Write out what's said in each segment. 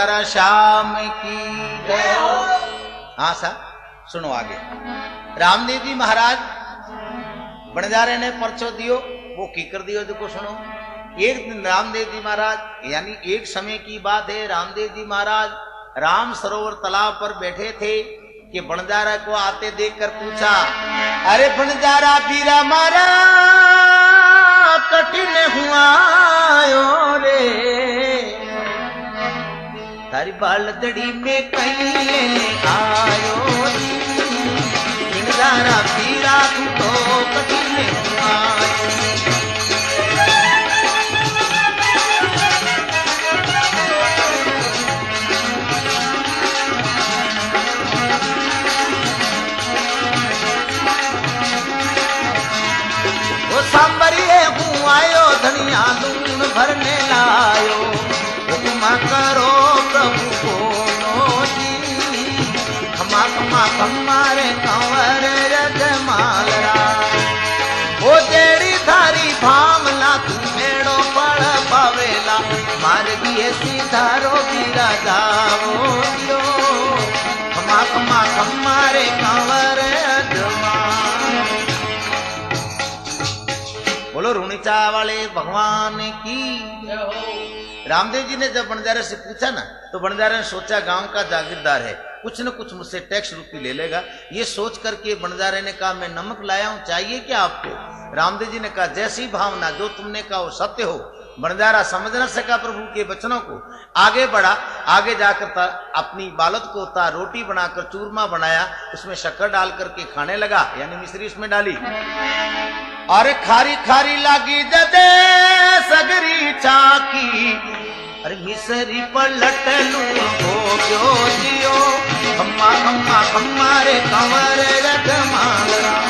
बंजारा श्याम की जय हो। हाँ सा सुनो आगे। रामदेव जी महाराज बंजारे ने परचो दियो, वो की कर दियो देखो सुनो। एक दिन रामदेव जी महाराज, यानी एक समय की बात है, रामदेव जी महाराज राम सरोवर तालाब पर बैठे थे कि बंजारा को आते देखकर पूछा, अरे बंजारा बीरा मारा कठिन हुआ रे, तारी बालदड़ी में कहीं लेने आयो री, बंजारा बीरा तू तो कठिन हुआ। सांबरिए हूँ आयो धनिया लून भरने लायो, हुक्म करो प्रभु बोलो जी, खमा खमा हमारे कंवर रजमालरा, ओ जेड़ी थारी भावना तू मेड़ो पड़ पावेला, मार्गी सीधारो बीरा जाओ दियो, खमा खमा हमारे कंवर रजमाल। बोलो रुणिचा वाले भगवान की। रामदेव जी ने जब बंजारे से पूछा ना, तो बंजारे ने सोचा गांव का जागीरदार है, कुछ न कुछ मुझसे टैक्स रुपी ले लेगा। ये सोच करके बंजारे ने कहा, मैं नमक लाया हूं, चाहिए क्या आपको? रामदेव जी ने कहा, जैसी भावना, जो तुमने कहा वो सत्य हो। बंजारा समझ न सका प्रभु के वचनों को, आगे बढ़ा। आगे जाकर अपनी बालत को रोटी बनाकर चूरमा बनाया, उसमें शक्कर डाल करके खाने लगा, यानी मिश्री उसमें डाली। अरे खारी खारी लागी जदे सगरी चाकी, अरे मिसरी पलट लू हो गयो जियो, खम्मा खम्मा हमारे कंवर रजमालरा।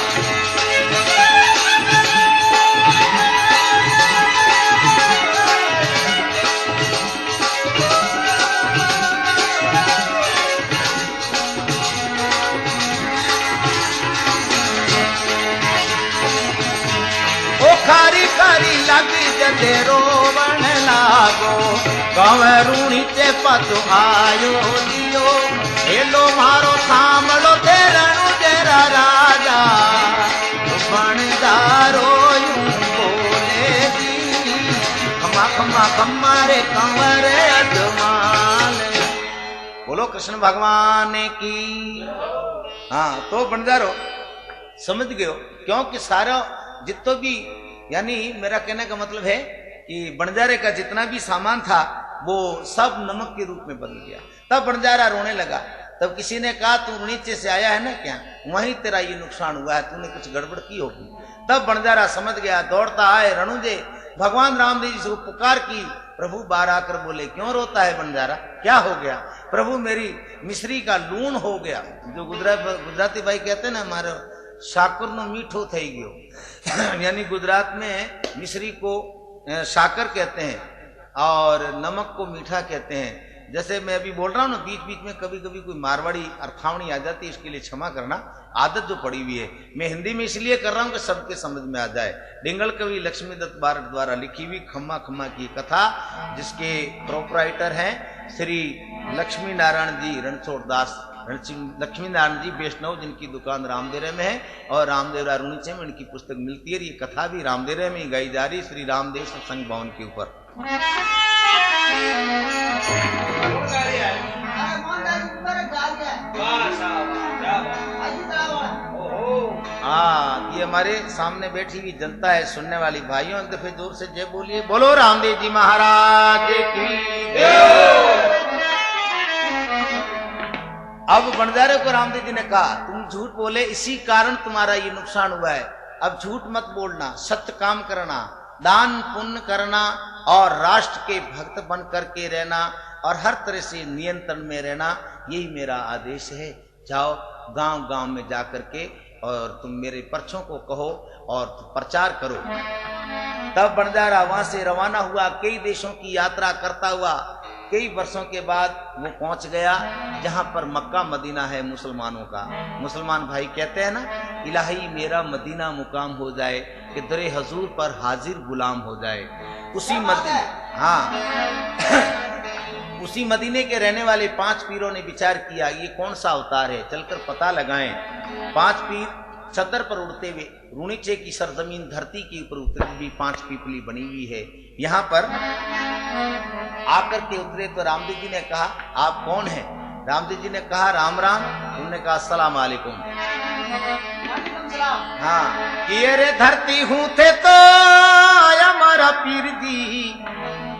खारी खारी लगी जदे रोवण लागो, कंवरूणी ते पतो आयो दियो, हेलो मारो सामलो ते रणु तेरा राजा, बणदारो यूं बोले दी, खमा खमा हमारे कंवर अजमाल। बोलो कृष्ण भगवान की। हाँ तो बंजारो समझ गयो, क्योंकि सारा जितो भी, यानी मेरा कहने का मतलब है कि बंजारे का जितना भी सामान था वो सब नमक के रूप में बदल गया। तब बंजारा रोने लगा। तब किसी ने कहा, तू नीचे से आया है ना क्या, वहीं तेरा ये नुकसान हुआ है, तूने कुछ गड़बड़ की होगी। तब बंजारा समझ गया, दौड़ता आए रणुजे भगवान रामदेव जी से पुकार की। प्रभु बाहर आकर बोले, क्यों रोता है बंजारा, क्या हो गया? प्रभु मेरी मिश्री का लूण हो गया। जो गुजराती भाई कहते हैं ना, हमारे शाकर नो मीठो थई गयो, यानी गुजरात में मिश्री को शाकर कहते हैं और नमक को मीठा कहते हैं। जैसे मैं अभी बोल रहा हूँ ना, बीच बीच में कभी कभी कोई मारवाड़ी अर्थावणी आ जाती है, इसके लिए क्षमा करना, आदत जो पड़ी हुई है। मैं हिंदी में इसलिए कर रहा हूँ कि सबके समझ में आ जाए। डिंगल कवि लक्ष्मीदत्त बारट द्वारा लिखी हुई खम्मा खम्मा की कथा, जिसके प्रोपराइटर हैं श्री लक्ष्मी नारायण जी रणछोड़ दास, लक्ष्मी नारायण जी वैष्णव, जिनकी दुकान रामदेवरे में है और रामदेव रुणिचे में इनकी पुस्तक मिलती है। ये कथा भी रामदेवरे में गाई जा रही, श्री रामदेव सत्संग भवन के ऊपर। हाँ, ये हमारे सामने बैठी हुई जनता है, सुनने वाली भाइयों, एक दफे जोर से जय बोलिए। बोलो रामदेव जी महाराज की जय। अब बंजारे को रामदेव जी ने कहा, तुम झूठ बोले, इसी कारण तुम्हारा ये नुकसान हुआ है। अब झूठ मत बोलना, सत्य काम करना, दान पुण्य करना और राष्ट्र के भक्त बन करके रहना और हर तरह से नियंत्रण में रहना, यही मेरा आदेश है। जाओ गांव गांव में जाकर के और तुम मेरे परचों को कहो और प्रचार करो। तब बंजारा वहां से रवाना हुआ, कई देशों की यात्रा करता हुआ कई वर्षों के बाद वो पहुंच गया जहां पर मक्का मदीना है मुसलमानों का। मुसलमान भाई कहते हैं ना, इलाही मेरा मदीना मुकाम हो जाए कि दरे हजूर पर हाजिर गुलाम हो जाए। उसी मदीना, हाँ उसी मदीने के रहने वाले 5 पीरों ने विचार किया ये कौन सा अवतार है, चलकर पता लगाएं। 5 पीर चद्दर पर उड़ते हुए रूणीचे की सरजमीन धरती के ऊपर उतरी हुई 5 पीपली बनी हुई है। यहाँ पर आकर के उतरे तो रामदेव जी ने कहा आप कौन हैं? रामदेव जी ने कहा राम राम। उन्होंने कहा अस्सलाम वालेकुम। हाँ ये रे धरती हूँ थे तो हमारा पीर जी,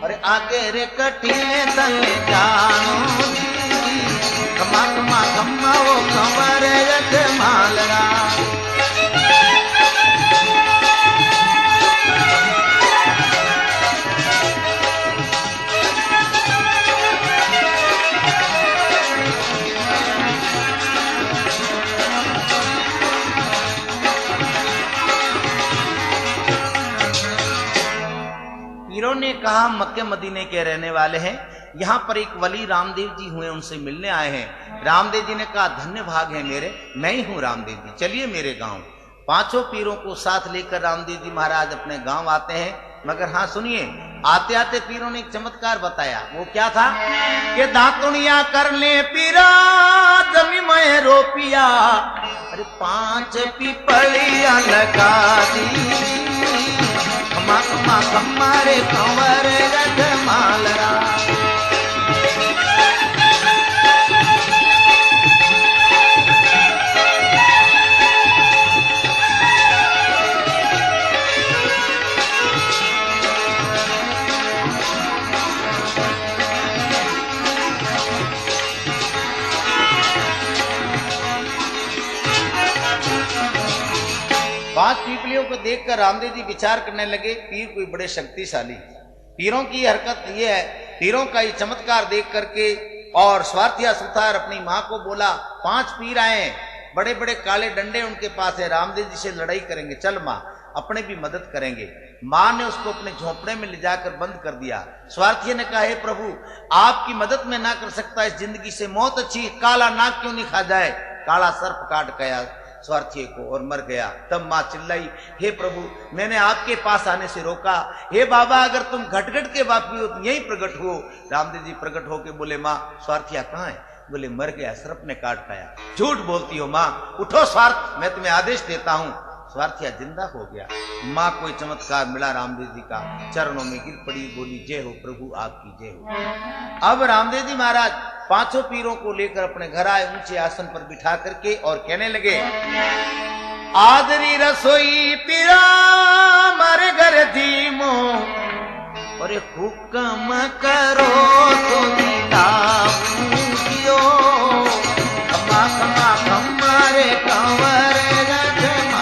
और आगे रे कठिन दल जानो जी, खमा खमा खमा वो कमर मालरा। पीरों ने कहा मक्के मदीने के रहने वाले हैं, यहाँ पर एक वली रामदेव जी हुए उनसे मिलने आए हैं। रामदेव जी ने कहा धन्य भाग है मेरे, मैं ही हूँ रामदेव जी, चलिए मेरे गांव। 5 पीरों को साथ लेकर रामदेव जी महाराज अपने गांव आते हैं। मगर हाँ सुनिए, आते आते पीरों ने एक चमत्कार बताया। वो क्या था कि दातुनिया कर ले पीरा जमी में रोपिया, अरे 5 पीपलिया लगा दी, खमा खमा खमारे कंवर मालरा। 5 पीपलियों को देखकर रामदेव जी विचार करने लगे पीर कोई बड़े शक्तिशाली। पीरों की हरकत ये है, पीरों का ये चमत्कार देख करके और स्वार्थिया सुतार अपनी माँ को बोला 5 पीर आए, बड़े बड़े काले डंडे उनके पास है, रामदेव जी से लड़ाई करेंगे, चल माँ अपने भी मदद करेंगे। माँ ने उसको अपने झोंपड़े में ले जाकर बंद कर दिया। स्वार्थिया ने कहा हे प्रभु आपकी मदद में ना कर सकता, इस जिंदगी से मौत अच्छी, काला नाग क्यों नहीं खा जाए। काला सर्प काट गया स्वार्थिये को और मर गया। तब माँ चिल्लाई हे प्रभु मैंने आपके पास आने से रोका, हे बाबा अगर तुम घट-घट के वापी हो तो यहीं प्रकट हो। रामदेव जी प्रकट होके बोले माँ स्वार्थिया कहाँ है? बोले मर गया, सर्प ने काट खाया। झूठ बोलती हो माँ, उठो स्वार्थ, मैं तुम्हें आदेश देता हूँ। स्वार्थिया जिंदा हो गया। माँ को चमत्कार मिला रामदेव जी का, चरणों में गिर पड़ी, बोली जय हो प्रभु आपकी जय हो। अब रामदेव जी महाराज 5 पीरों को लेकर अपने घर आए, ऊंचे आसन पर बिठा करके और कहने लगे आदरी रसोई पीरा मारे घर धीमो, और हुक्म करो तो दियो, खमा खमा खमारे कंवर गजमा।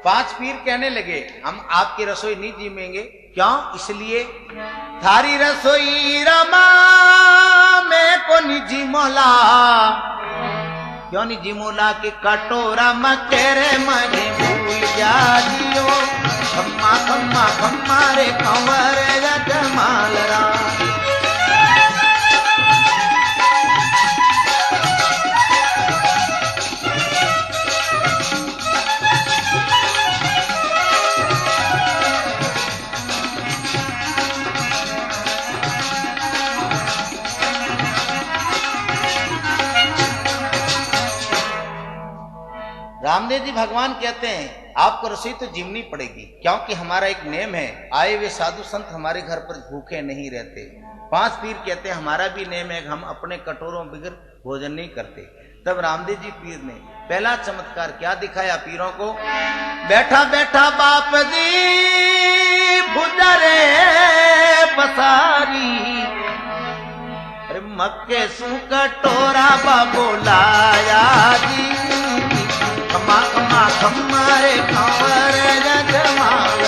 5 पीर कहने लगे हम आपकी रसोई नहीं जीमेंगे। क्यों? इसलिए थारी रसोई रमा मैं को निजी मोला। क्यों निजी मोला के कटोरा मकेरे मगे भूल जा दियो, खम्मा खम्मा खम्मा रे कंवर जमाल रा। रामदेव जी भगवान कहते हैं आपको रसोई तो जीवनी पड़ेगी, क्योंकि हमारा एक नेम है, आए हुए साधु संत हमारे घर पर भूखे नहीं रहते। 5 पीर कहते हैं हमारा भी नेम है, हम अपने कटोरों बगैर भोजन नहीं करते। तब रामदेव जी पीर ने पहला चमत्कार क्या दिखाया पीरों को? बैठा बैठा बाप जी भुजरे पसारी, मक्के सू कटोरा बोलाया जी, खमा खमा खमारे कंवर जमाल।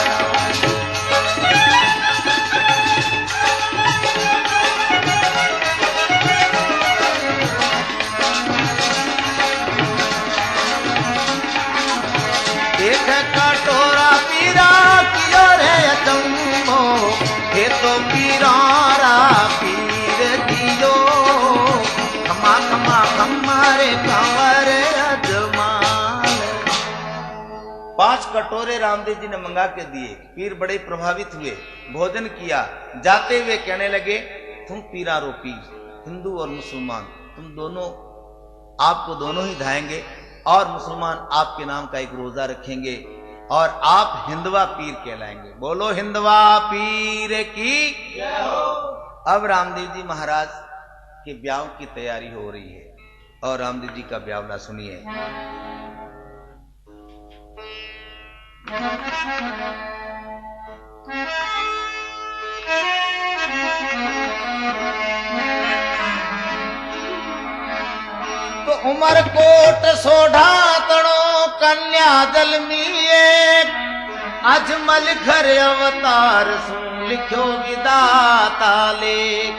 5 कटोरे रामदेव जी ने मंगा के दिए। पीर बड़े प्रभावित हुए, भोजन किया। जाते हुए कहने लगे, तुम पीरारो पीर, हिंदू और मुसलमान, तुम दोनों, आपको दोनों ही धाएंगे और मुसलमान आपके नाम का एक रोजा रखेंगे और आप हिंदवा पीर कहलाएंगे। बोलो हिंदवा पीर की। अब रामदेव जी महाराज के ब्याह की तैयारी हो रही है और रामदेव जी का ब्यावला सुनिए। तो उमरकोट सोढ़ा तणो कन्या जलमीए, अजमल घर अवतार सुन लिखो विदाता लेख।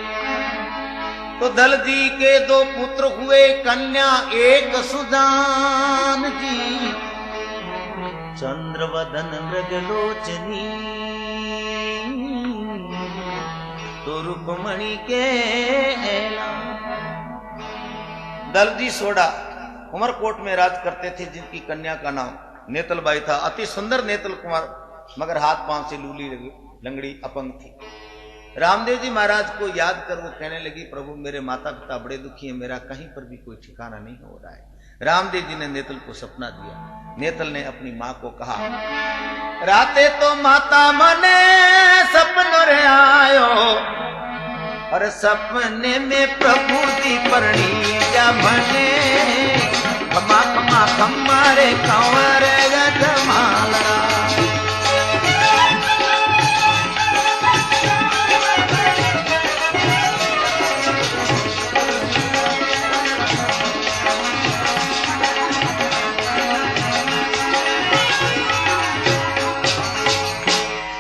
तो दल जी के 2 पुत्र हुए, कन्या एक सुजान जी, चंद्रवदन मृगलोचनी, तो रुक्मणी के ऐलान। दलजी सोढ़ा उमरकोट में राज करते थे, जिनकी कन्या का नाम नेतलबाई था। अति सुंदर नेतल कुमार, मगर हाथ पांव से लूली लंगड़ी अपंग थी। रामदेव जी महाराज को याद कर वो कहने लगी, प्रभु मेरे माता पिता बड़े दुखी हैं, मेरा कहीं पर भी कोई ठिकाना नहीं हो रहा है। रामदेव जी ने नेतल को सपना दिया। नेतल ने अपनी माँ को कहा, राते तो माता मने सपन रे आयो, और सपने में प्रभु दी परणी जा मने, खमा खमा खमारे कंवर गजमाला।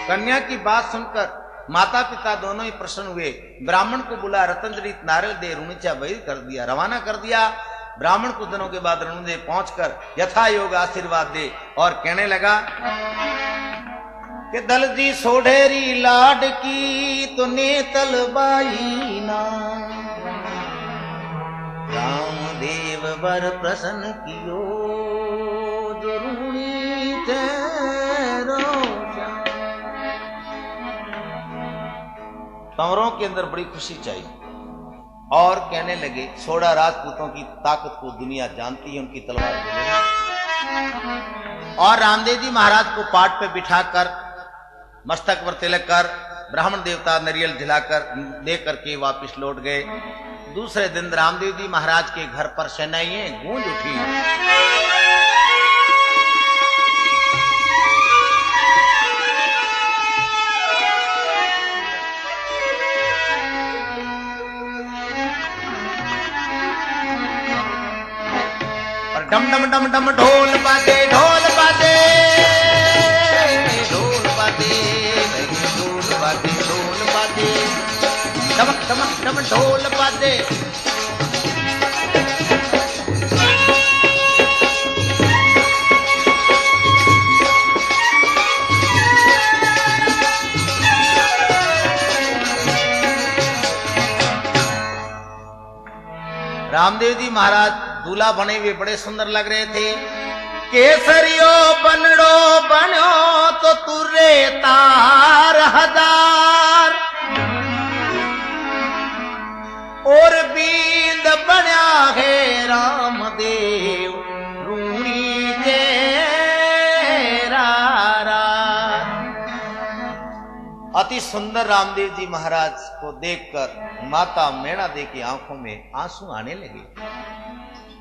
कन्या की बात सुनकर माता पिता दोनों ही प्रसन्न हुए। ब्राह्मण को बुला रतनजनित नारियल दे रुणिचा वही कर दिया, रवाना कर दिया। ब्राह्मण कुछ दिनों के बाद रणुदे पहुंचकर यथा योग आशीर्वाद दे और कहने लगा कि दल जी सोढ़ेरी लाड की तो नेतल बाई ना, रामदेव वर प्रसन्न कियो जो रुणी तेरो। कंवरों के अंदर बड़ी खुशी चाहिए और कहने लगे, सोढ़ा राजपूतों की ताकत को दुनिया जानती है, उनकी तलवार को। और रामदेव जी महाराज को पाट पे बिठाकर मस्तक पर तिलक कर ब्राह्मण देवता नरियल दिलाकर दे करके वापिस लौट गए। दूसरे दिन रामदेव जी महाराज के घर पर शहनाइयां गूंज उठी। डम डम डम डम ढोल बाजे, ढोल बाजे, ढोल बाजे, ढोल बाजे, ढोल बाजे, डमक डमक डम ढोल बाजे। रामदेव जी महाराज दूल्हा बने हुए बड़े सुंदर लग रहे थे। केसरियो बनड़ो बनो तो तुरे तार हजार, और बींद बन्या है रामदेव रूणी तेरा। अति सुंदर रामदेव जी महाराज को देखकर माता मैणा दे की आंखों में आंसू आने लगे।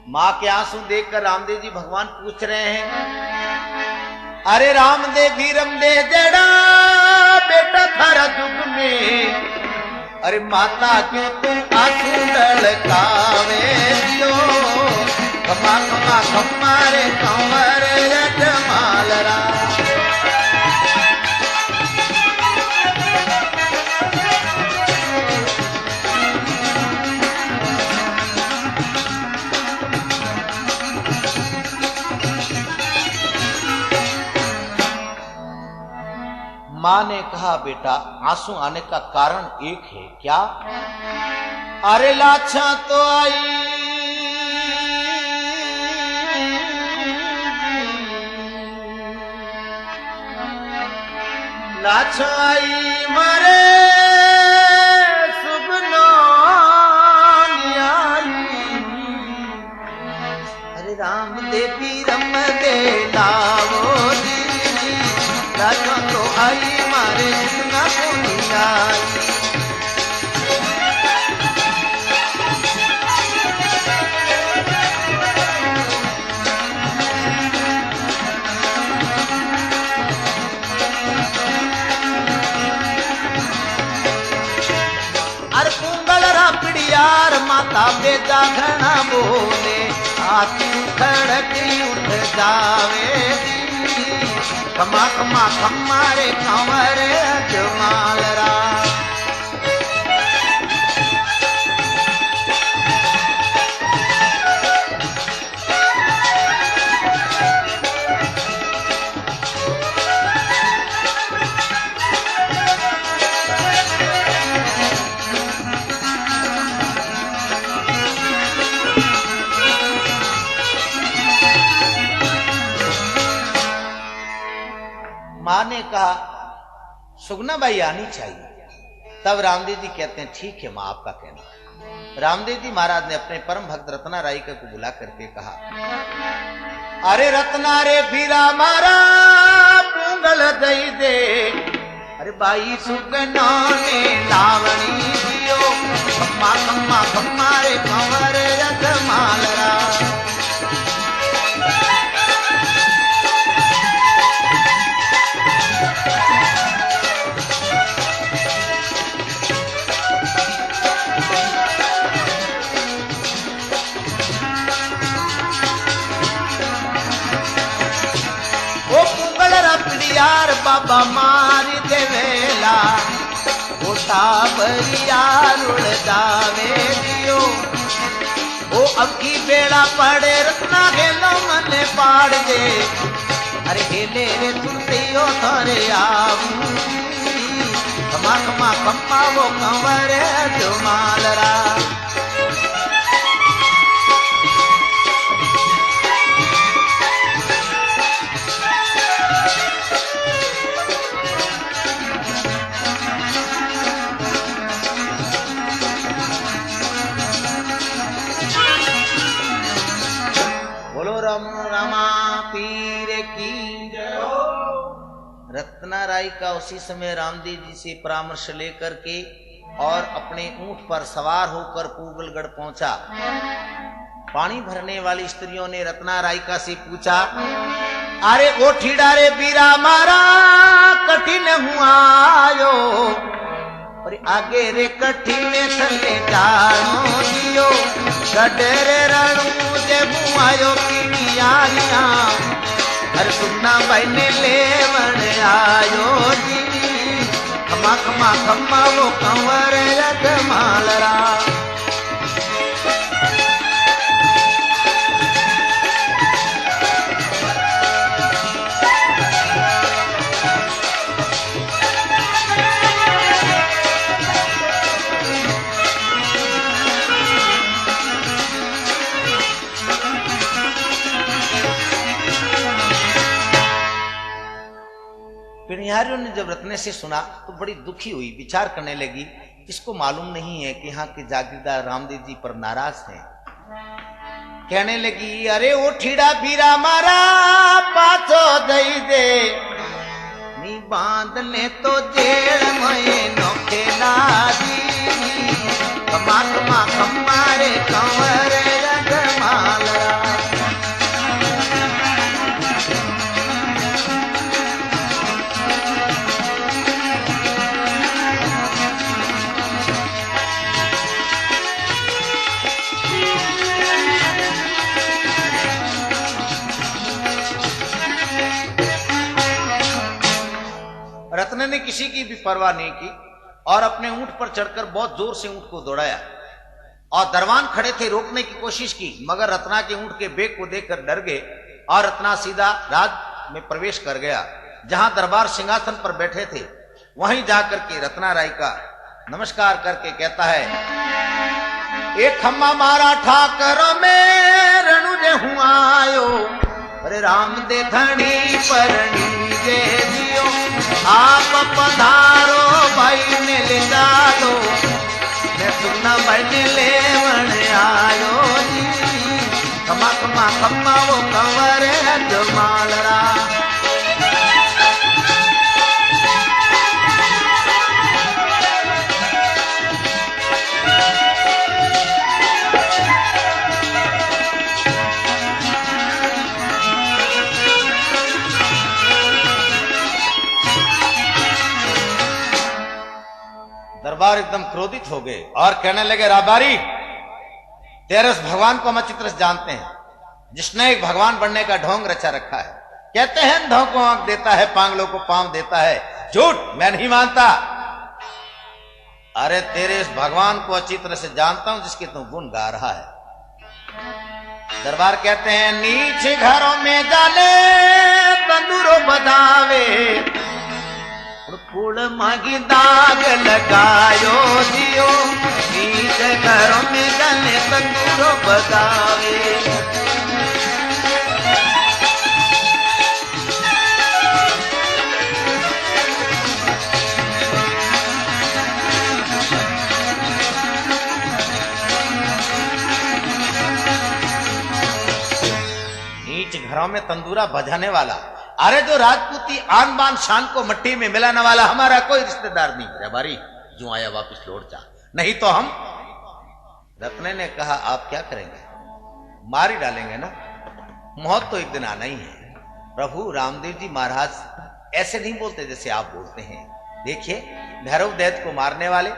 मां के आंसू देखकर रामदेव जी भगवान पूछ रहे हैं, अरे रामदेव भीरम दे जड़ा बेटा थारा जुग में, अरे माता क्यों तू आंसू ढलकावे दियो, खमा खमा खमारे कंवर जमालरा। मां ने कहा, बेटा आंसू आने का कारण एक है। क्या? अरे लाछा तो आई लाछो आई मरे सुगनो अरे राम देवी रम दे लावो दीदी लाछो तो आई मारे सुगना कोनी आई यार माता बेटा घना बोले हाथी खड़की उठ जावे खमा खमा खमारे कंवरे अजमालरा मां ने कहा सुगना बाई आनी चाहिए। तब रामदेव जी कहते हैं ठीक है मां आपका कहना। रामदेव जी महाराज ने अपने परम भक्त रत्ना राय को बुला करके कहा अरे रत्ना रे भीरा मारा पूंगल दई दे अरे बाई सुगना ने लावणी दियो खम्मा खम्मा खम्मा रे कंवर रजमालरा यार बाबा मार देवेला होता बरिया रुड़ जावे दियो ओ अब की बेड़ा पड़े रत्ना गेलो मने पाड़ दे अरे गेले रे सुनतियो थारे आऊ खमा खमा खम्मा वो कंवर अजमालरा रमा पीर की रत्ना राय का उसी समय रामदेव जी से परामर्श लेकर के और अपने ऊंट पर सवार होकर पूगलगढ़ पहुंचा। पानी भरने वाली स्त्रियों ने रत्ना राय का से पूछा अरे ओ ठीडारे बीरा मारा कठिन हुआ और आगे रे कठिन थले जानो दियो गडरे रणू जे बुआयो की यारिया हर सुन्ना भाई ने लेवण आयो जी खमा खमा खम्मा वो कंवर अजमालरा पिनिहारियों ने जब रत्ने से सुना तो बड़ी दुखी हुई, विचार करने लगी इसको मालूम नहीं है कि यहाँ के जागीरदार रामदेव जी पर नाराज हैं। कहने लगी अरे ओ ठीड़ा बीरा मारा पाछो दई दे नी बांध ले तो जेल में नोखेला दी खमा खमा खम्मारे कंवर अजमालरा रत्न ने किसी की भी परवाह नहीं की और अपने ऊंट पर चढ़कर बहुत जोर से ऊंट को दौड़ाया और दरबान खड़े थे, रोकने की कोशिश की मगर रत्ना के ऊंट के बेग को देखकर डर गए और रत्ना सीधा राज में प्रवेश कर गया। जहां दरबार सिंहासन पर बैठे थे वहीं जाकर के रत्ना राय का नमस्कार करके कहता है एक खम्मा मारा ठाकर में रणु जे हुआ आयो अरे राम दे धनी परणी जे जियो आप पधारो भाई ने ले डालो मैं सुगना भाई ने लेवण आयो जी खमा खमा खमा वो कंवर जमालरा दरबार एकदम क्रोधित हो गए और कहने लगे राबारी तेरे उस भगवान को हम अच्छी तरह से जानते हैं जिसने एक भगवान बनने का ढोंग रचा रखा है। कहते हैं अंधों को आंख देता है पागलों को पांव देता है। झूठ, मैं नहीं मानता। अरे तेरे इस भगवान को अच्छी तरह से जानता हूं जिसके तू गुण गा रहा है। दरबार कहते हैं नीचे घरों में जाने तंदूरो बजावे फूल मागी दाग लगायो जियो नीचे घरों में जाने तंदूरो बजावे। घरों में तंदूरा बजाने वाला, अरे जो राजपूती आन बान शान को मट्टी में मिलाने वाला हमारा कोई रिश्तेदार नहीं। रबारी जो आया वापस लौट जा, नहीं तो हम। रत्ने ने कहा आप क्या करेंगे? मार ही डालेंगे ना, मौत तो एक दिन आना ही है। प्रभु रामदेव जी महाराज ऐसे नहीं बोलते जैसे आप बोलते हैं। देखिए भैरव दैत्य को मारने वाले,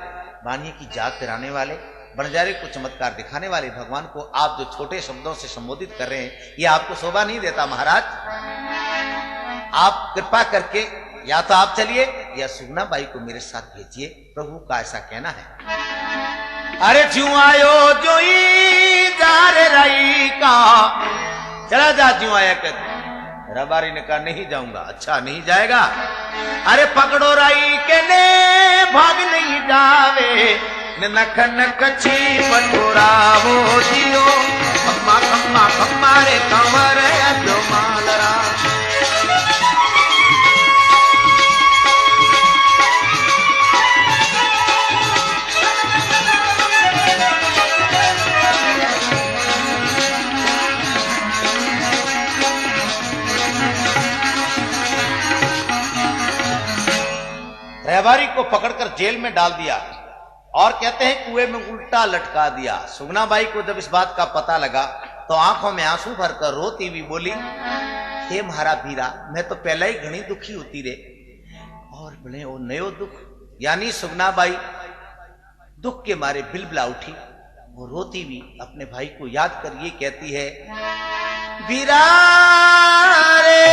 वाणी की जाग कराने वाले, बंजारे को चमत्कार दिखाने वाले भगवान को आप जो छोटे शब्दों से संबोधित कर रहे हैं, ये आपको शोभा नहीं देता महाराज। आप कृपा करके या तो आप चलिए या सुगना बाई को मेरे साथ भेजिए। प्रभु का ऐसा कहना है। अरे क्यों आयो जो जारे राई का, चला जा क्यों आया कर। रबारी ने कहा नहीं जाऊंगा। अच्छा नहीं जाएगा? अरे पकड़ो राई के ने भाग नहीं जावे नख नख छी पटोरा वो जियो खम्मा खम्मा खम्मा रे कंवर जो मालरा। रहबारी को पकड़कर जेल में डाल दिया और कहते हैं कुएं में उल्टा लटका दिया। सुगना बाई को जब इस बात का पता लगा तो आंखों में आंसू भरकर रोती हुई बोली, हे म्हारा वीरा, मैं तो पहले ही घनी दुखी होती रे और बने वो नयो दुख। यानी सुगना बाई दुख के मारे बिलबिला उठी। वो रोती हुई अपने भाई को याद कर ये कहती है, वीरा रे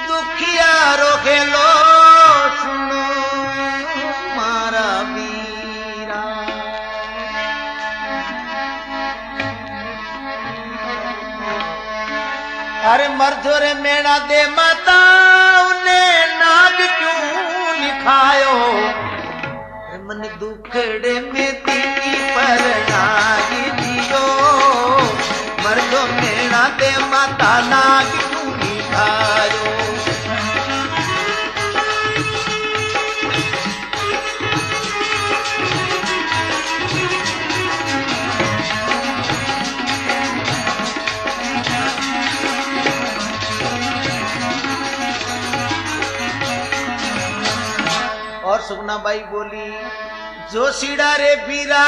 दुखिया रोके लो सुनो मारा वीरा। अरे मरझोरे मेणा दे माता उन्हें नाग क्यों लिखायो मन दुखड़े में तीनी पर नाग दियो मरझो मेणा दे माता नाग क्यों लिखायो। और सुगना बाई बोली, जोशीड़ा रे बीरा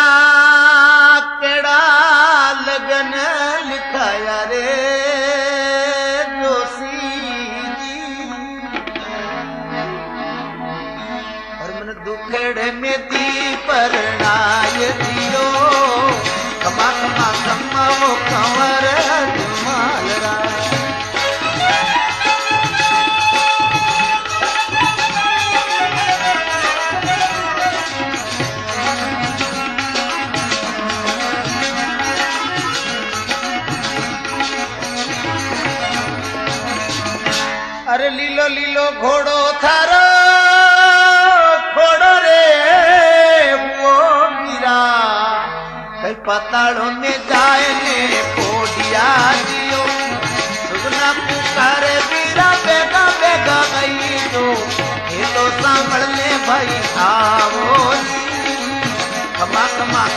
केड़ा लगन लिखाया रे जोशी जी और मन दुखड़े में दी परनाय दियो खमा खमा खमा वो कंवर मालरा। अरे लीलो लीलो घोड़ो थारो घोड़ो रे वो मीरा कई पताड़ों में जाए ने पोडिया दियो सुगना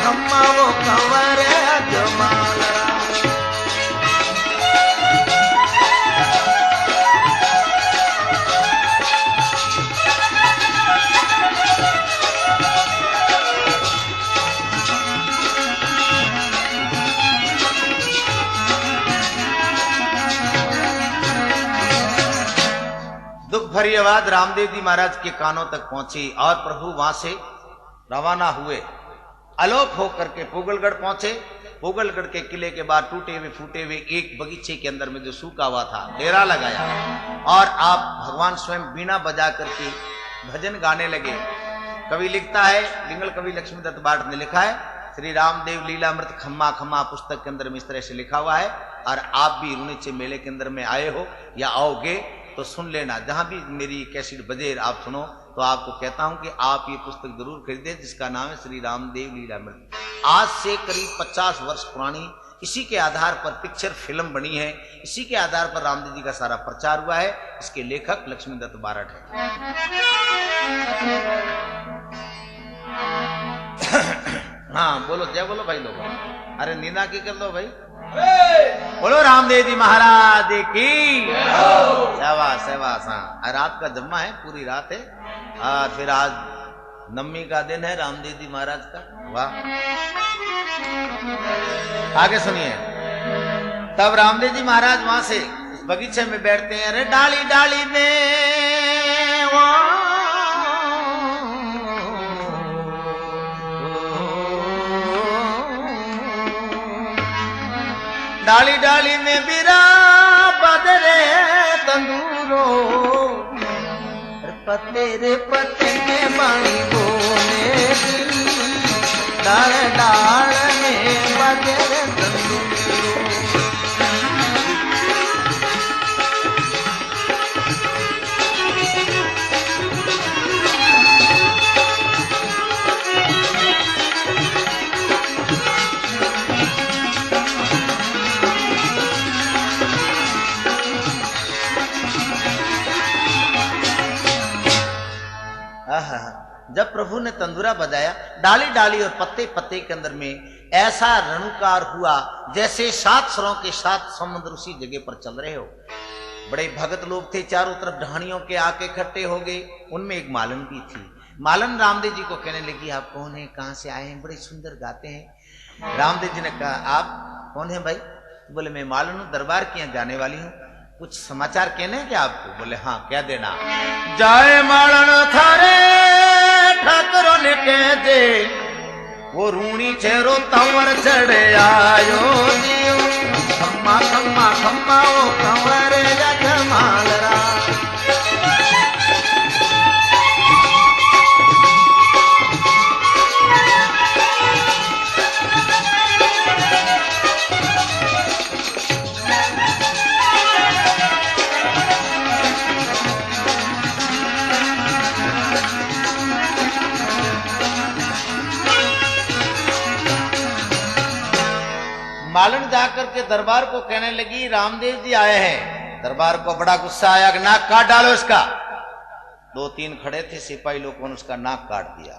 खम्मा वो कंवर अजमाल राम। दुख भरी आवाज रामदेव जी महाराज के कानों तक पहुंची और प्रभु वहां से रवाना हुए। अलोप होकर के पोगलगढ़ पहुंचे। पोगलगढ़ के किले के बाद टूटे हुए फूटे हुए एक बगीचे के अंदर में जो सूखा हुआ था डेरा लगाया और आप भगवान स्वयं बीणा बजा करके भजन गाने लगे। कवि लिखता है, लिंगल कवि लक्ष्मीदत्त बाट ने लिखा है, श्री रामदेव लीलामृत खम्मा खम्मा पुस्तक के अंदर में इस तरह से लिखा हुआ है। और आप भी रुणिचे मेले के अंदर में आए हो या आओगे तो सुन लेना, जहां भी मेरी कैसेट बजे आप सुनो तो आपको कहता हूं कि आप ये पुस्तक जरूर खरीदें जिसका नाम है श्री रामदेव लीलामृत। आज से करीब 50 वर्ष पुरानी इसी के आधार पर पिक्चर फिल्म बनी है, इसी के आधार पर रामदेव जी का सारा प्रचार हुआ है। इसके लेखक लक्ष्मीदत्त बारट है। हाँ बोलो, जय बोलो भाई लोगों। अरे नीना की कर दो भाई, बोलो रामदेव जी महाराज की शाबाश शाबाश। हाँ रात का जम्मा है, पूरी रात है और फिर आज नवमी का दिन है रामदेव जी महाराज का। वाह, आगे सुनिए। तब रामदेव जी महाराज वहां से बगीचे में बैठते हैं। अरे डाली डाली में डाली डाली में बिरा बदरे तंदूरो पत्ते रे पत्ते में बाणी बोले डाल डाल में बदरे तंदूरो। जब प्रभु ने तंदूरा बजाया, डाली डाली और पत्ते पत्ते के अंदर में ऐसा रणुकार हुआ जैसे 7 स्वरों के 7 समुद्र उसी जगह पर चल रहे हो। बड़े भगत लोग थे, चारों तरफ ढाणियों के आके इकट्ठे हो गए। उनमें एक मालन भी थी। मालन रामदेव जी को कहने लगी, आप कौन है, कहां से आए हैं, बड़े सुंदर गाते हैं। रामदेव जी ने कहा, आप कौन है भाई? तो बोले मैं मालन हूं, दरबार की यहाँ जाने वाली हूँ, कुछ समाचार कहने क्या आपको? बोले हाँ, क्या देना? जाए मालन थारे ठाकरों ने कह दे वो रूणी चेहरो तंवर चढ़े आयो जियो खम्मा खम्मा खम्मा ओ कंवर जमाल रा। मालन जाकर के दरबार को कहने लगी, रामदेव जी आए हैं। दरबार को बड़ा गुस्सा आया कि नाक काट डालो इसका। 2-3 खड़े थे सिपाही लोगों ने उसका नाक काट दिया।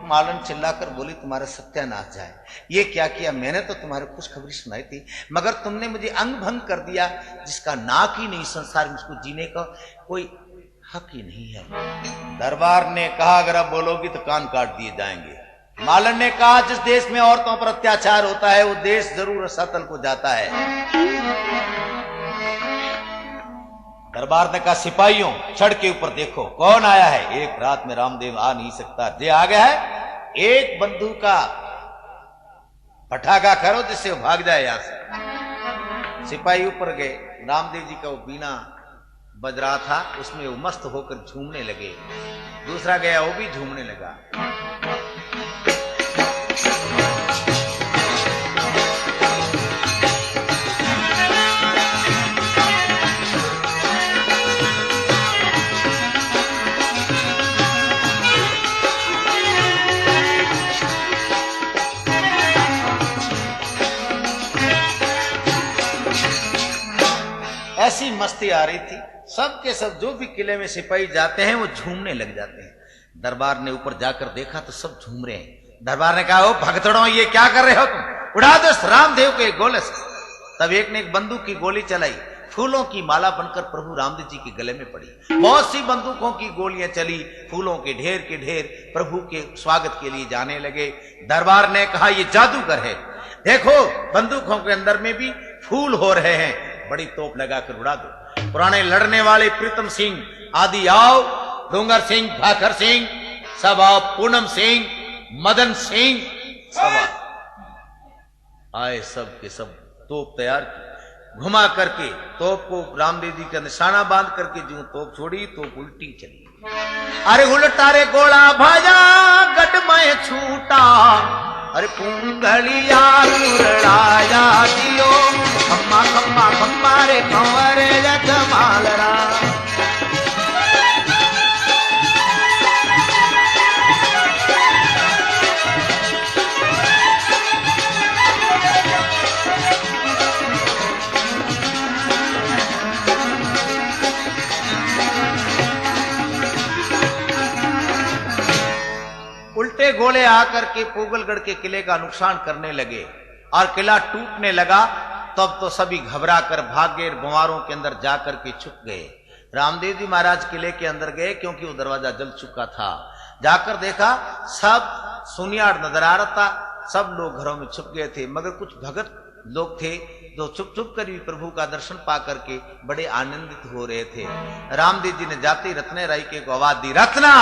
मालन चिल्लाकर बोली, तुम्हारा सत्यानाश जाए, ये क्या किया? मैंने तो तुम्हारी खुशखबरी सुनाई थी, मगर तुमने मुझे अंग भंग कर दिया। जिसका नाक ही नहीं, संसार में उसको जीने का कोई हक ही नहीं है। दरबार ने कहा, अगर आप बोलोगी तो कान काट दिए जाएंगे। मालन ने कहा, जिस देश में औरतों पर अत्याचार होता है वो देश जरूर सतल को जाता है। दरबार ने कहा, सिपाहियों छड़ के ऊपर देखो कौन आया है। एक रात में रामदेव आ नहीं सकता, जे आ गया है एक बंदूक का पटाखा करो जिससे वो भाग जाए यहां से। सिपाही ऊपर गए, रामदेव जी का वो बीना बज रहा था, उसमें वो मस्त होकर झूमने लगे। दूसरा गया, वो भी झूमने लगा। ऐसी मस्ती आ रही थी, सब के सब जो भी किले में सिपाही जाते हैं वो झूमने लग जाते हैं। दरबार ने ऊपर जाकर देखा तो सब झूम रहे हैं। दरबार ने कहा, ओ भगतड़ों, ये क्या कर रहे हो तुम, उड़ा दो इस रामदेव के गोले से। तब एक ने एक बंदूक की गोली चलाई, फूलों की माला बनकर प्रभु रामदेव जी के गले में पड़ी। बहुत सी बंदूकों की गोलियां चली, फूलों के ढेर प्रभु के स्वागत के लिए जाने लगे। दरबार ने कहा, ये जादूगर है, देखो बंदूकों के अंदर में भी फूल हो रहे हैं, बड़ी तोप लगाकर उड़ा दो। पुराने लड़ने वाले प्रीतम सिंह आदि आओ, डोंगर सिंह, भाखर सिंह सब आओ, पूनम सिंह, मदन सिंह सब आए, सब के सब तोप तैयार की, घुमा करके तोप को रामदेव जी का निशाना बांध करके जो तोप छोड़ी, तोप उल्टी चली। अरे उल्टा रे गोला भाजा गट में छूटा, अरे पुंगलिया मुरड़ाया दियो, खम्मा खम्मा खम्मा रे कंवरे जमालरा। उल्टे गोले आकर के पोगलगढ़ के किले का नुकसान करने लगे और किला टूटने लगा। तब तो सभी घबरा कर भाग गए, बंवारों के अंदर जाकर के छुप गए। रामदेव जी महाराज किले के अंदर गए क्योंकि वो दरवाजा जल चुका था। जाकर देखा सब सुनियाड़ नजर आ रहा था, सब लोग घरों में छुप गए थे, मगर कुछ भगत लोग थे जो छुप छुप कर भी प्रभु का दर्शन पा करके बड़े आनंदित हो रहे थे। रामदेव जी ने जाते ही रत्ने राई के को आवाज दी, रत्ना।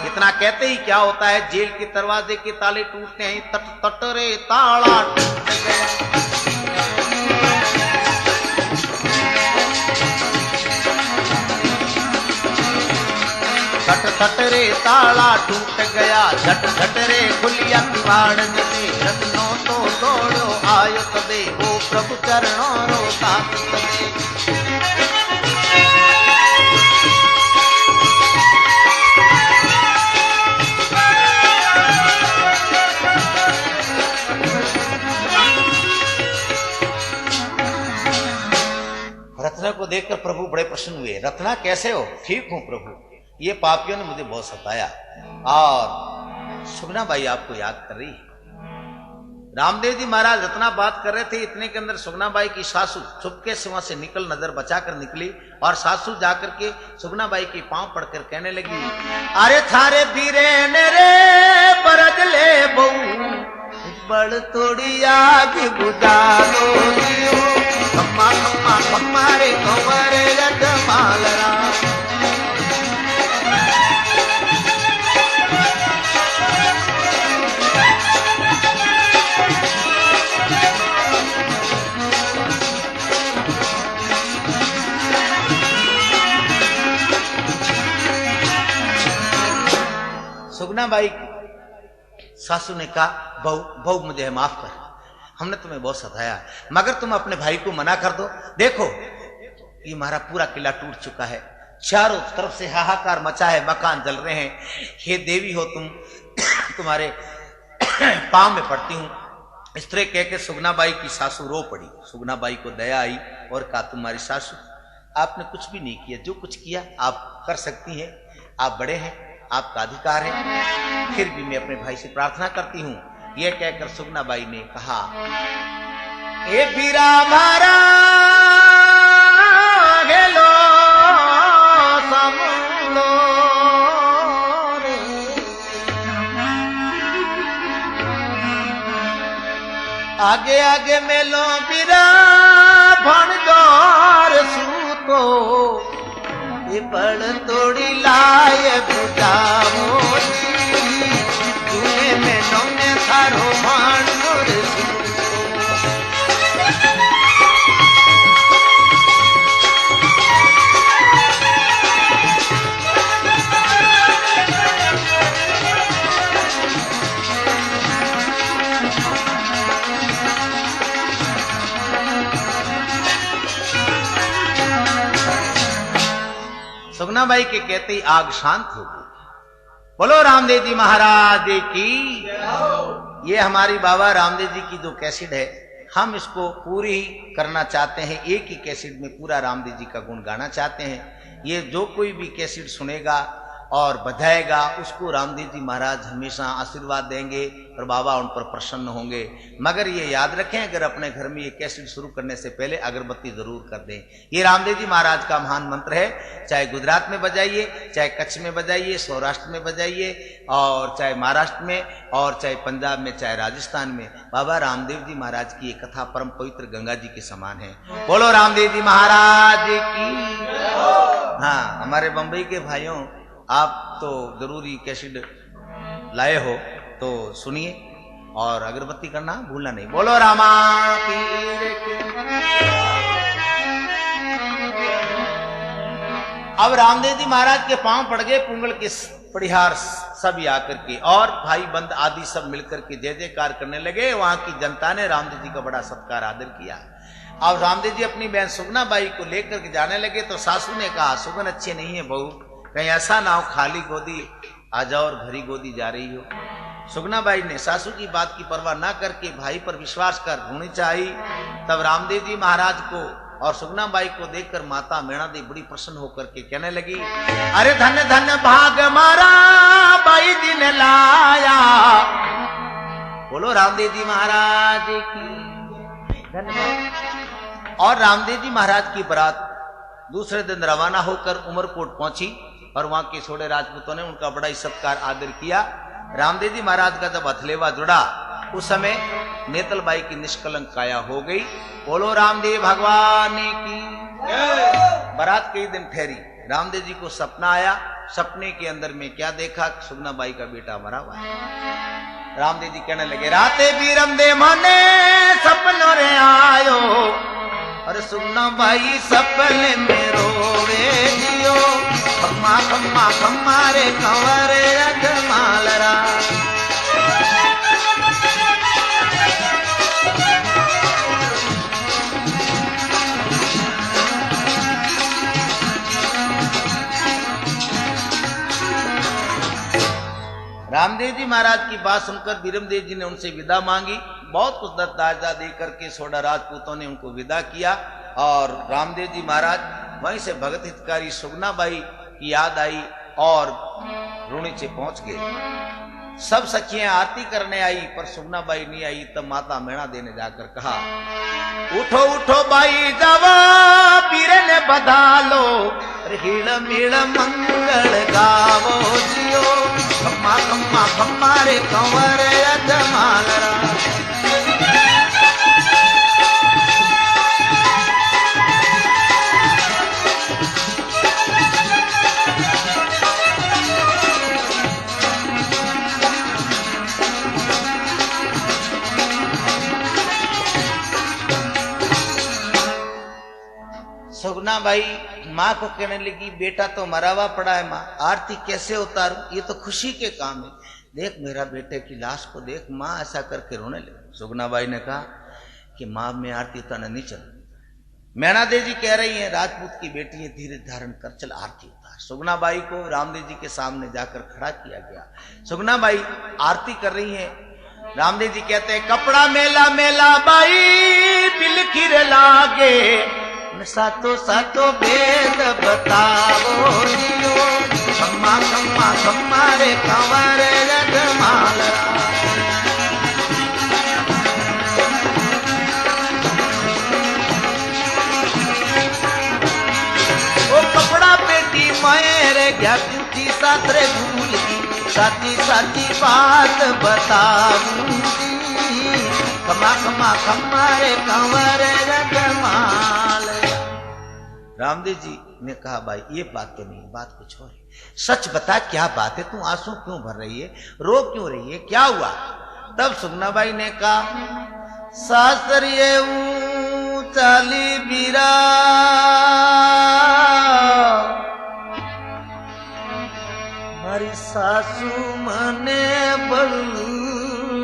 इतना कहते ही क्या होता है, जेल के दरवाजे के ताले टूटते हैं, तट तट रे ताला टूट गया। झट झट रे ताला टूट गया, झट झट रे खुलिया किवाड़ में, रत्नों तो दौड़ो आयो तबे, वो प्रभु चरणों रो साथ तबे। रत्ना को देखकर प्रभु बड़े प्रसन्न हुए। रत्ना कैसे हो? ठीक हूं प्रभु, ये पापियों ने मुझे बहुत सताया और सुगना बाई आपको याद कर रही है। रामदेव जी महाराज रत्ना बात कर रहे थे, इतने के अंदर सुगना बाई की सासू चुपके से वहां से निकल, नजर बचाकर निकली और सासू जाकर के सुगना बाई के पांव पड़कर कहने लगी, अरे थारे बीरेन रे बरज ले बहू, बड़ तोड़ी आग बुझा दो दियो, खम्मा खम्मा खम्मा रे कंवरे जमालरा। सुगना बाई सासू ने कहा, बहू बहू मुझे माफ कर, हमने तुम्हें बहुत सताया, मगर तुम अपने भाई को मना कर दो। देखो ये हमारा पूरा किला टूट चुका है, चारों तरफ से हाहाकार मचा है, मकान जल रहे हैं, हे देवी हो तुम, तुम्हारे पांव में पड़ती हूं। इस तरह कह के सुगना बाई की सासू रो पड़ी। सुगना बाई को दया आई और कहा, तुम्हारी सासू आपने कुछ भी नहीं किया, जो कुछ किया आप कर सकती हैं, आप बड़े हैं, आपका अधिकार है, फिर भी मैं अपने भाई से प्रार्थना करती हूं। यह कहकर सुगना बाई ने कहा, ए बीरा मारा गेलो समलो रे, आगे आगे मेलो बीरा भणजोर सूतो, ये बड़ तोड़ी लाए बुझाओ, तूने में नौने थारो भांडोर सुगना बाई के कहते ही आग शांत हो गई। बोलो रामदेव जी महाराज की। ये हमारी बाबा रामदेव जी की जो कैसेट है, हम इसको पूरी करना चाहते हैं, एक ही कैसेट में पूरा रामदेव जी का गुण गाना चाहते हैं। ये जो कोई भी कैसेट सुनेगा और बधाएगा, उसको रामदेव जी महाराज हमेशा आशीर्वाद देंगे और बाबा उन पर प्रसन्न होंगे। मगर ये याद रखें, अगर अपने घर में ये कैसेट शुरू करने से पहले अगरबत्ती जरूर कर दें। ये रामदेव जी महाराज का महान मंत्र है। चाहे गुजरात में बजाइए, चाहे कच्छ में बजाइए, सौराष्ट्र में बजाइए, और चाहे महाराष्ट्र में, और चाहे पंजाब में, चाहे राजस्थान में, बाबा रामदेव जी महाराज की ये कथा परम पवित्र गंगा जी के समान है। बोलो रामदेव जी महाराज की। हाँ, हमारे बंबई के भाइयों, आप तो जरूरी कैसेट लाए हो तो सुनिए और अगरबत्ती करना भूलना नहीं। बोलो रामा पीर के। अब रामदेव जी महाराज के पांव पड़ गए, पुंगल के पड़िहार सब आकर के और भाई बंद आदि सब मिलकर के जय जयकार करने लगे। वहां की जनता ने रामदेव जी का बड़ा सत्कार आदर किया। अब रामदेव जी अपनी बहन सुगना बाई को लेकर के जाने लगे तो सासू ने कहा, सुगन अच्छी नहीं है बहू, कहीं ऐसा ना हो खाली गोदी आ जाओ और भरी गोदी जा रही हो। सुगना बाई ने सासू की बात की परवाह ना करके भाई पर विश्वास कर ढूंढनी चाहिए। तब रामदेव जी महाराज को और सुगना बाई को देखकर माता मेणा देवी बड़ी प्रसन्न होकर के कहने लगी, अरे धन्य धन्य भाग मारा बाई जी ने लाया। बोलो रामदेव जी महाराज की धन्यवाद। और रामदेव जी महाराज की बारात दूसरे दिन रवाना होकर उमरकोट पहुंची और वहां के छोड़े राजपूतों ने उनका बड़ा ही सत्कार आदर किया। रामदेव जी महाराज का जब हथलेवा जुड़ा उस समय नेतल बाई की निष्कलंक काया हो गई। बोलो रामदेव भगवान की। बारात कई दिन ठहरी। रामदेव जी को सपना आया। सपने के अंदर में क्या देखा? सुगना बाई का बेटा मरा हुआ है। रामदेव जी कहने लगे, राते बीरम दे मने सपनों रे आयो, और सुगना बाई सपने में रोवे जियो, खम्मा खम्मा खम्मा रे कंवरे अजमालरा। रामदेव जी महाराज की बात सुनकर बीरमदेव जी ने उनसे विदा मांगी। बहुत कुछ दत्ताजा दे करके सोडा राजपूतों ने उनको विदा किया और रामदेव जी महाराज वहीं से भगत हितकारी सुगना बाई की याद आई और रूणीचे पहुंच गए। सब सखियां आरती करने आई पर सुगना बाई नहीं आई। तब माता मेणा देने जाकर कहा, उठो उठो बाई जावा पीरे ने बधा लो, हिड़ मिड़ मंगल गावो जियो, खम्मा खम्मा खम्मा रे कंवर अजमालरा। सुगना बाई माँ को कहने लगी, बेटा तो मरा हुआ पड़ा है माँ, आरती कैसे उतारूं? ये तो खुशी के काम है। देख मेरा बेटे की लाश को देख। माँ ऐसा करके रोने लगी। सुगना बाई ने कहा कि माँ मैं आरती उतारने नहीं चल। मेणा देवी जी कह रही है राजपूत की बेटी है, धीरे धारण कर चल आरती उतार। सुगना बाई को रामदेव जी के सामने जाकर खड़ा किया गया। सुगना बाई आरती कर रही है। रामदेव जी कहते हैं, कपड़ा मेला मेला बाई बिलखिर लागे, सातो सातो वेद बतावो जियो, खम्मा खम्मा खम्मा रे कंवर अजमालरा। ओ कपड़ा पेटी मेरे क्या पूछी सातरे भूल की, साची साची बात बताऊंगी, खम्मा खम्मा खम्मा रे कंवर अजमालरा। रामदेव जी ने कहा, भाई ये बात तो नहीं, बात कुछ और है। सच बता क्या बात है? तू आंसू क्यों भर रही है, रो क्यों रही है, क्या हुआ? तब सुगना बाई ने कहा, सासरिये चाली बीरा मारी सासू मने बलदी,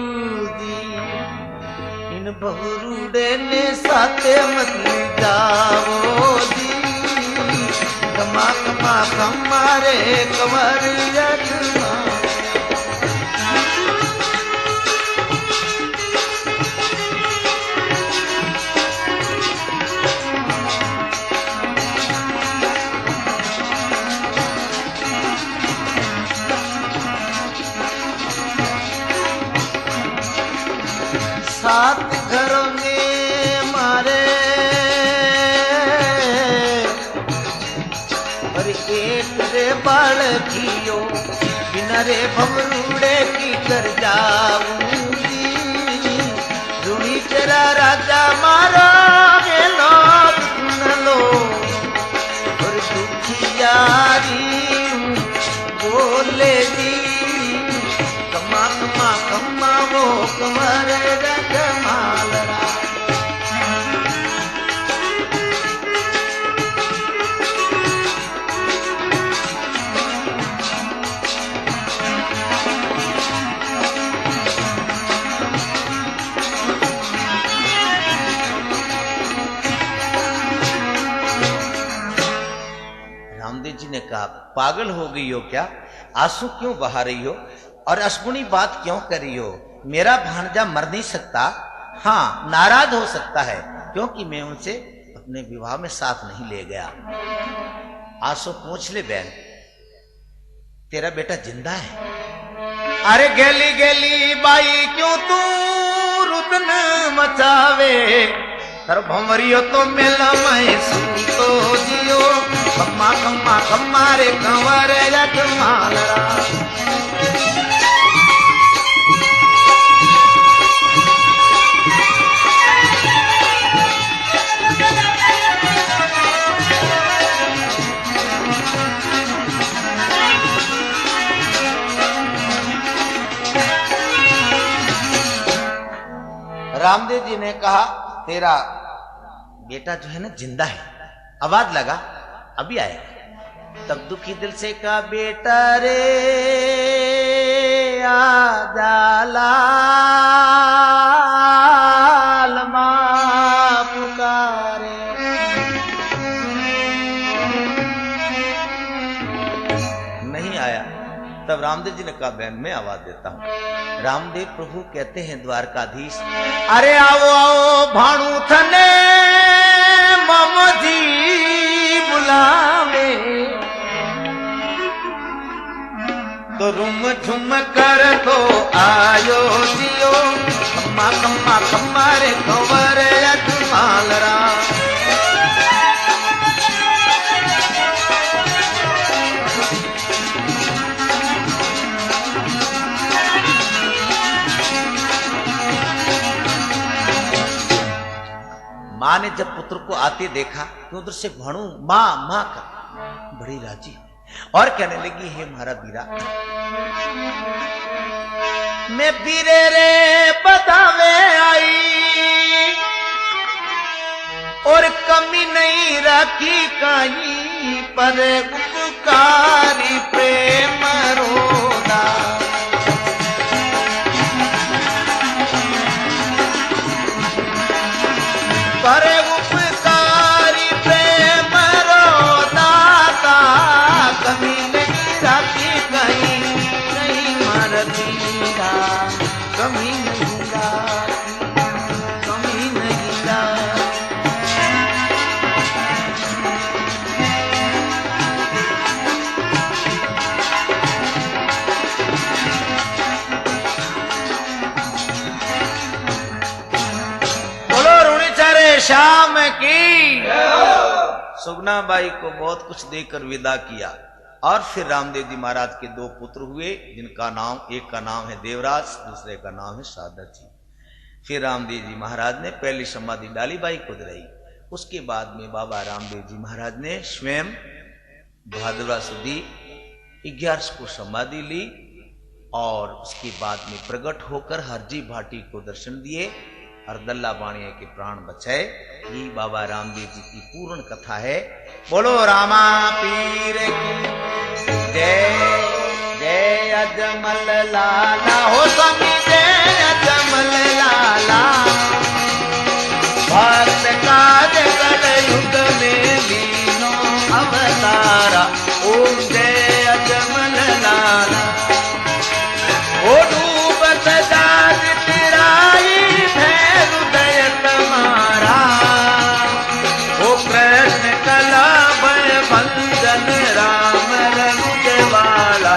इन बहुरूडे ने साथे मत जाओ दी, खम्मा खम्मा खम्मा रे कंवर अजमालरा। सात घरों में मारे और एक रे बालकियो बिना रे भवरूड़े की कर जाऊंगी रुणी तेरा राजा मारा गेलो सुन लो और दुखियारी बोले जी कमा कमा कमा वो कमर रजमालरा रामदेव जी ने कहा पागल हो गई हो क्या, आंसू क्यों बहा रही हो और अशगुनी बात क्यों कर रही हो। मेरा भांजा मर नहीं सकता, हाँ नाराज हो सकता है क्योंकि मैं उनसे अपने विवाह में साथ नहीं ले गया। आंसू पूछ ले बहन, तेरा बेटा जिंदा है? अरे गेली गेली बाई क्यों तू रुदन मचावे, तर भंवरियो तो मेला मैं सुतो जियो खम्मा खम्मा खम्मा रे कंवर रजमालरा। रामदेव जी ने कहा तेरा बेटा जो है ना जिंदा है, आवाज लगा अभी आएगा। तब दुखी दिल से कहा बेटा रे आजा लाल मां पुकारे। नहीं आया। तब रामदेव जी ने कहा बहन मैं आवाज देता हूं। रामदेव प्रभु कहते हैं द्वारकाधीश, अरे आओ आओ भाणु थने ममजी बुलावे, तो रुम झुम कर तो आयो जियो खम्मा खम्मा खम्मा रे कंवर रजमालरा। मां ने जब पुत्र को आते देखा तो उधर से भाणु मां मां का बड़ी राजी और कहने लगी हे हमारा बीरा, मैं बीरे रे बतावे आई और कमी नहीं रखी कहीं पर उपकारी प्रेम रोदा। पर उपकारी प्रेम रोदाता कमी नहीं रखी कहीं नहीं मरतीरा, कमी नहीं राखी कमी नहीं राखी। शाम की सुगना बाई को बहुत कुछ देकर विदा किया और फिर रामदेव जी महाराज के दो पुत्र हुए जिनका नाम, एक का नाम है देवराज, दूसरे का नाम है सादर जी। फिर रामदेव जी महाराज ने पहली समाधि डाली बाई को दिलाई। उसके बाद में बाबा रामदेव जी महाराज ने स्वयं भाद्रवा सुदी 11 को समाधि ली और उसके बाद में प्रकट होकर हरजी भाटी को दर्शन दिए और दल्ला बाणिया के प्राण बचाए। ये बाबा रामदेव जी की पूर्ण कथा है। बोलो रामा पीर की जय। जय अजमल लाला हो स्वामी, जय अजमल लाला। भक्त काज कर युग में लीनो अवतारा, ओम जय अजमल लाला। ओ डूबत जात तिराई हृदय तुम्हारा, ओ कृष्ण कला भय भंजन राम रंग वाला,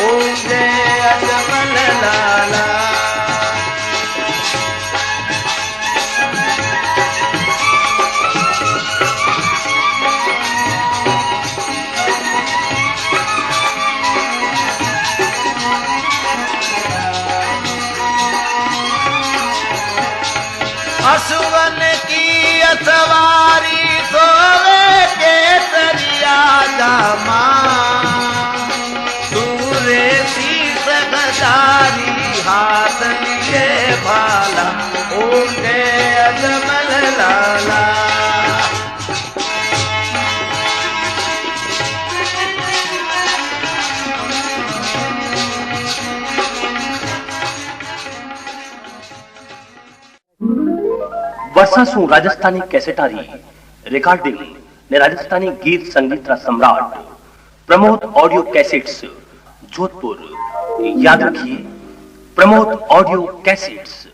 ओम जय अजमल लाला। असुवन की असवारी सोवे केसरिया जामा दूरे शीस गदारी हाथ लिए भाला ओके अजमल लाला वर्षासु राजस्थानी कैसेटारी रिकॉर्डिंग ने राजस्थानी गीत संगीत सम्राट प्रमोद ऑडियो कैसेट्स जोधपुर। याद रखिए प्रमोद ऑडियो कैसेट्स।